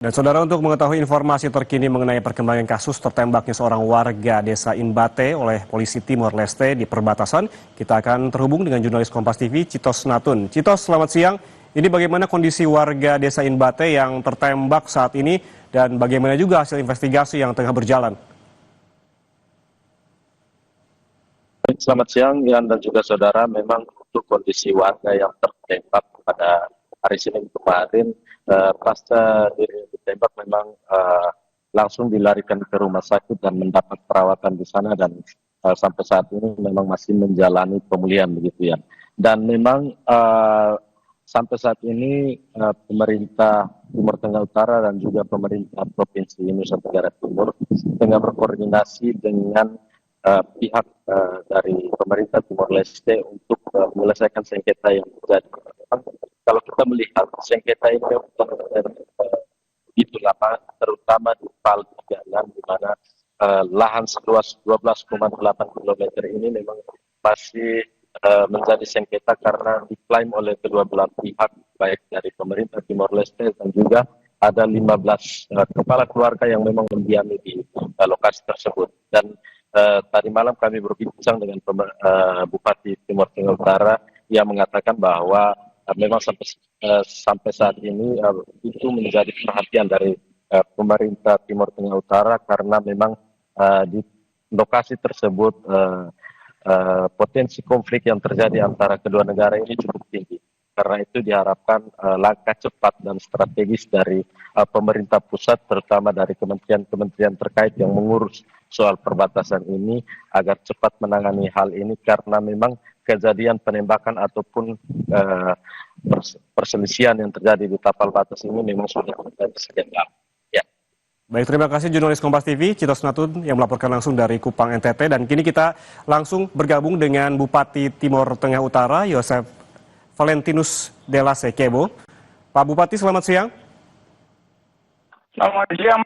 Dan saudara, untuk mengetahui informasi terkini mengenai perkembangan kasus tertembaknya seorang warga desa Inbate oleh polisi Timor Leste di perbatasan, kita akan terhubung dengan jurnalis Kompas TV Citos Natun. Citos, selamat siang. Ini bagaimana kondisi warga desa Inbate yang tertembak saat ini dan bagaimana juga hasil investigasi yang tengah berjalan? Selamat siang, Yan dan juga saudara. Memang untuk kondisi warga yang tertembak pada hari Senin kemarin, pasca ditembak memang langsung dilarikan ke rumah sakit dan mendapat perawatan di sana, dan sampai saat ini memang masih menjalani pemulihan begitu ya. Dan memang sampai saat ini pemerintah Timur Tengah Utara dan juga pemerintah Provinsi Nusa Tenggara Timur tengah berkoordinasi dengan pihak dari pemerintah Timor Leste untuk menyelesaikan sengketa yang terjadi. Kalau kita melihat sengketa ini begitu lama, terutama di PAL 36, di mana lahan seluas 12,8 km ini memang masih menjadi sengketa karena diklaim oleh kedua belah pihak, baik dari pemerintah Timor Leste dan juga ada 15 kepala keluarga yang memang mendiami di lokasi tersebut. Dan tadi malam kami berbincang dengan Bupati Timor Tengah Utara yang mengatakan bahwa memang sampai saat ini itu menjadi perhatian dari pemerintah Timor Tengah Utara karena memang di lokasi tersebut potensi konflik yang terjadi antara kedua negara ini cukup tinggi. Karena itu diharapkan langkah cepat dan strategis dari pemerintah pusat, terutama dari kementerian-kementerian terkait yang mengurus soal perbatasan ini, agar cepat menangani hal ini, karena memang kejadian penembakan ataupun perselisihan yang terjadi di tapal batas ini memang sudah terjadi sejak lama. Ya. Baik, terima kasih jurnalis Kompas TV Citos Natun yang melaporkan langsung dari Kupang, NTT. Dan kini kita langsung bergabung dengan Bupati Timor Tengah Utara, Yosef Valentinus Della Sekebo. Pak Bupati, selamat siang. Selamat siang.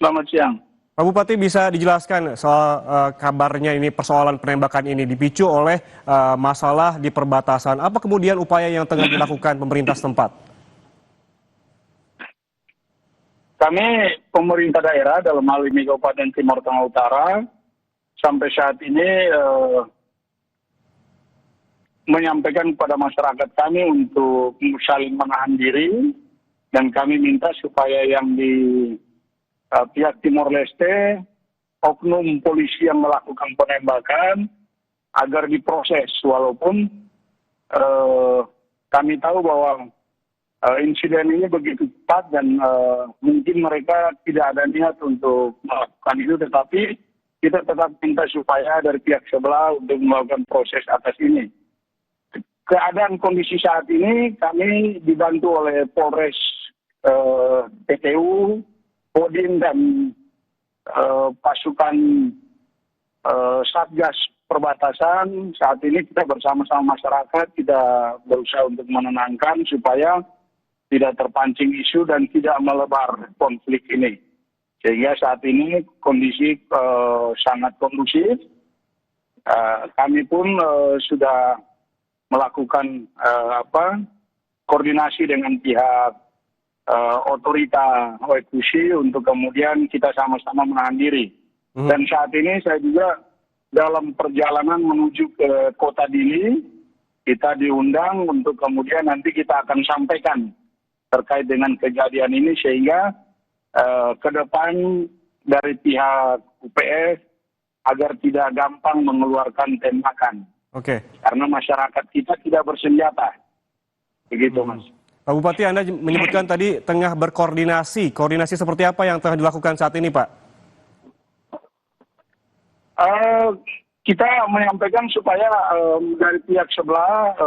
Selamat siang. Pak Bupati, bisa dijelaskan soal kabarnya ini, persoalan penembakan ini dipicu oleh masalah di perbatasan. Apa kemudian upaya yang tengah dilakukan pemerintah setempat? Kami pemerintah daerah dalam hal ini Kabupaten Timor Tengah Utara sampai saat ini menyampaikan kepada masyarakat kami untuk saling menahan diri, dan kami minta supaya yang di pihak Timor Leste, oknum polisi yang melakukan penembakan agar diproses, walaupun kami tahu bahwa insiden ini begitu cepat dan mungkin mereka tidak ada niat untuk melakukan itu, tetapi kita tetap minta supaya dari pihak sebelah untuk melakukan proses atas ini. Keadaan kondisi saat ini kami dibantu oleh Polres PTU, Kodim, dan pasukan Satgas Perbatasan. Saat ini kita bersama-sama masyarakat, kita berusaha untuk menenangkan supaya tidak terpancing isu dan tidak melebar konflik ini. Sehingga saat ini kondisi sangat kondusif. Kami pun sudah melakukan koordinasi dengan pihak otorita OECUSI untuk kemudian kita sama-sama menahan diri. Dan saat ini saya juga dalam perjalanan menuju ke Kota Dili, kita diundang untuk kemudian nanti kita akan sampaikan terkait dengan kejadian ini, sehingga ke depan dari pihak UPS agar tidak gampang mengeluarkan tembakan. Oke. Karena masyarakat kita tidak bersenjata. Begitu, Mas. Pak Bupati, Anda menyebutkan tadi tengah berkoordinasi. Koordinasi seperti apa yang tengah dilakukan saat ini, Pak? Kita menyampaikan supaya dari pihak sebelah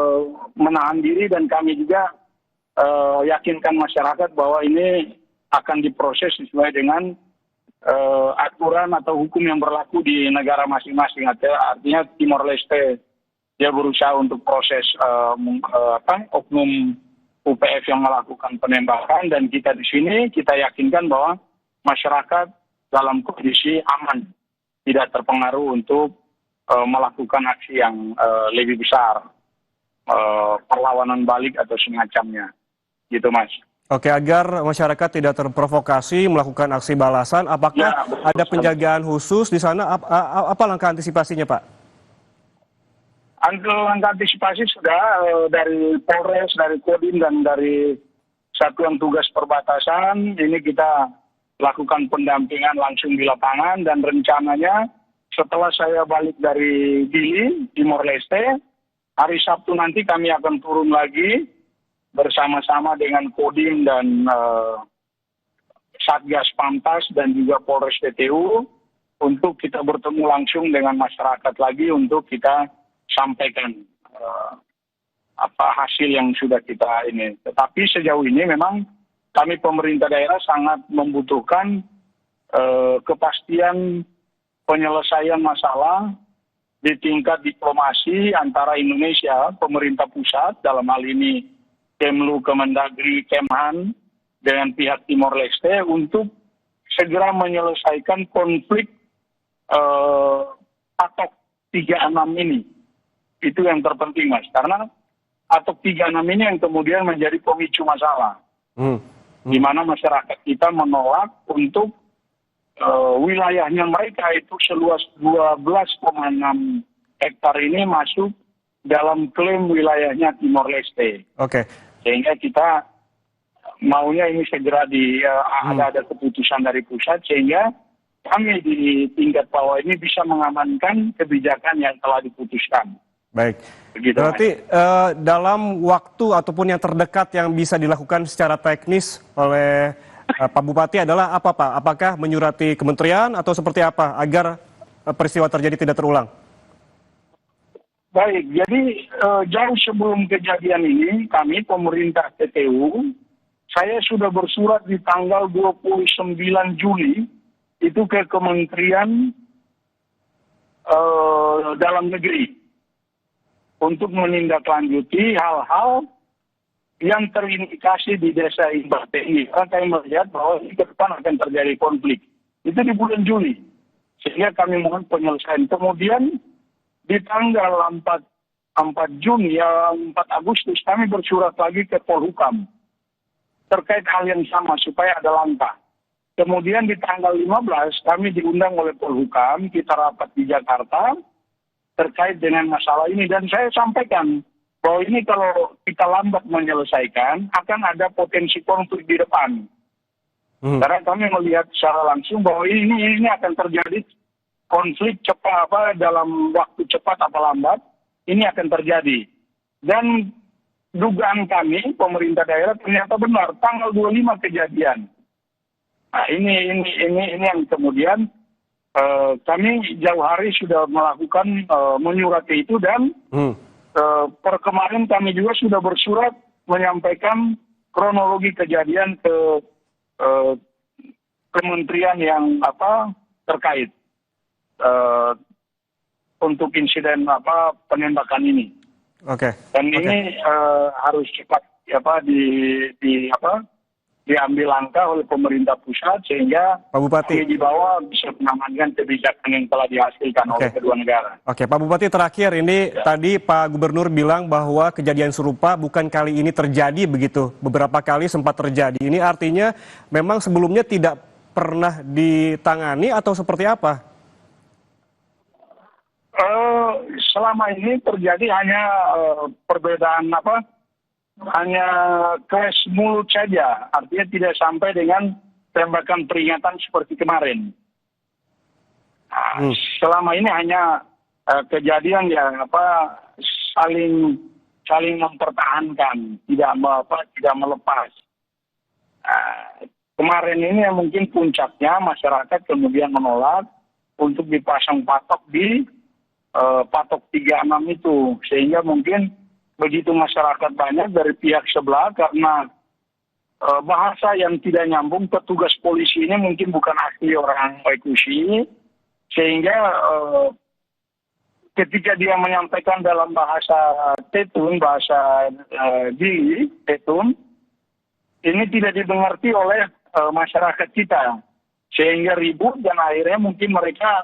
menahan diri, dan kami juga yakinkan masyarakat bahwa ini akan diproses sesuai dengan aturan atau hukum yang berlaku di negara masing-masing. Artinya Timor Leste dia berusaha untuk proses oknum UPF yang melakukan penembakan, dan kita di sini kita yakinkan bahwa masyarakat dalam kondisi aman, tidak terpengaruh untuk melakukan aksi yang lebih besar, perlawanan balik atau semacamnya. Gitu, Mas. Oke, agar masyarakat tidak terprovokasi melakukan aksi balasan, apakah Ya, betul ada sekali. penjagaan khusus di sana? Apa langkah antisipasinya, Pak? Langkah antisipasi sudah dari Polres, dari Kodim, dan dari Satuan Tugas Perbatasan. Ini kita lakukan pendampingan langsung di lapangan, dan rencananya setelah saya balik dari Dili, Timor Leste, hari Sabtu nanti kami akan turun lagi bersama-sama dengan Kodim dan Satgas Pamtas dan juga Polres TTU untuk kita bertemu langsung dengan masyarakat lagi untuk kita sampaikan apa hasil yang sudah kita ini. Tetapi sejauh ini memang kami pemerintah daerah sangat membutuhkan kepastian penyelesaian masalah di tingkat diplomasi antara Indonesia, pemerintah pusat, dalam hal ini Kemlu, Kemendagri, Kemhan, dengan pihak Timor Leste untuk segera menyelesaikan konflik Patok 36 ini. Itu yang terpenting, Mas. Karena Patok 36 ini yang kemudian menjadi pemicu masalah. Di mana masyarakat kita menolak untuk wilayahnya mereka itu seluas 12,6 hektar ini masuk dalam klaim wilayahnya Timor Leste. Oke. Sehingga kita maunya ini segera ada keputusan dari pusat, sehingga kami di tingkat bawah ini bisa mengamankan kebijakan yang telah diputuskan. Baik. Begitu, Berarti dalam waktu ataupun yang terdekat yang bisa dilakukan secara teknis oleh Pak Bupati adalah apa, Pak? Apakah menyurati kementerian atau seperti apa agar peristiwa terjadi tidak terulang? Baik, jadi jauh sebelum kejadian ini, kami pemerintah TTU, saya sudah bersurat di tanggal 29 Juli itu ke Kementerian Dalam Negeri untuk menindaklanjuti hal-hal yang terindikasi di desa Imbate ini. Karena kami melihat bahwa ini ke depan akan terjadi konflik. Itu di bulan Juli. Sehingga kami mohon penyelesaian. Kemudian di tanggal 4 Juni, 4 Agustus, kami bersurat lagi ke Polhukam terkait hal yang sama supaya ada langkah. Kemudian di tanggal 15 kami diundang oleh Polhukam, kita rapat di Jakarta terkait dengan masalah ini. Dan saya sampaikan bahwa ini kalau kita lambat menyelesaikan akan ada potensi konflik di depan. Karena kami melihat secara langsung bahwa ini akan terjadi konflik cepat dalam waktu cepat apa lambat ini akan terjadi. Dan dugaan kami pemerintah daerah ternyata benar, tanggal 25 kejadian. Nah, ini yang kemudian kami jauh hari sudah melakukan menyurati itu, dan per kemarin kami juga sudah bersurat menyampaikan kronologi kejadian ke kementerian yang terkait untuk insiden penembakan ini. Oke. Dan ini harus cepat diambil langkah oleh pemerintah pusat sehingga Pak Bupati di bawah bisa mengamankan kebijakan yang telah dihasilkan oleh kedua negara. Oke, Pak Bupati, terakhir ini tadi Pak Gubernur bilang bahwa kejadian serupa bukan kali ini terjadi begitu. Beberapa kali sempat terjadi. Ini artinya memang sebelumnya tidak pernah ditangani atau seperti apa? Selama ini terjadi hanya perbedaan hanya clash mulut saja, artinya tidak sampai dengan tembakan peringatan seperti kemarin. Selama ini hanya kejadian yang saling mempertahankan, tidak melepas. Kemarin ini yang mungkin puncaknya masyarakat kemudian menolak untuk dipasang patok di patok 36 itu, sehingga mungkin begitu masyarakat banyak dari pihak sebelah karena bahasa yang tidak nyambung, petugas polisi ini mungkin bukan asli orang Waikusi, sehingga ketika dia menyampaikan dalam bahasa Tetun, bahasa Dili, Tetun, ini tidak dimengerti oleh masyarakat kita, sehingga ribut dan akhirnya mungkin mereka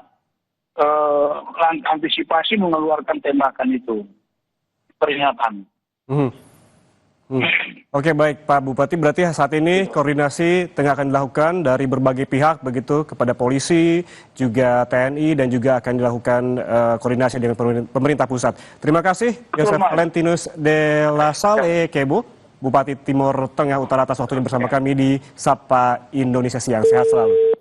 antisipasi mengeluarkan tembakan itu, peringatan. Oke, baik Pak Bupati, berarti saat ini koordinasi tengah akan dilakukan dari berbagai pihak begitu kepada polisi, juga TNI dan juga akan dilakukan koordinasi dengan pemerintah pusat. Terima kasih Yosef Valentinus de la Salle Kebo, Bupati Timur Tengah Utara atas waktunya bersama kami di Sapa Indonesia Siang. Sehat selalu.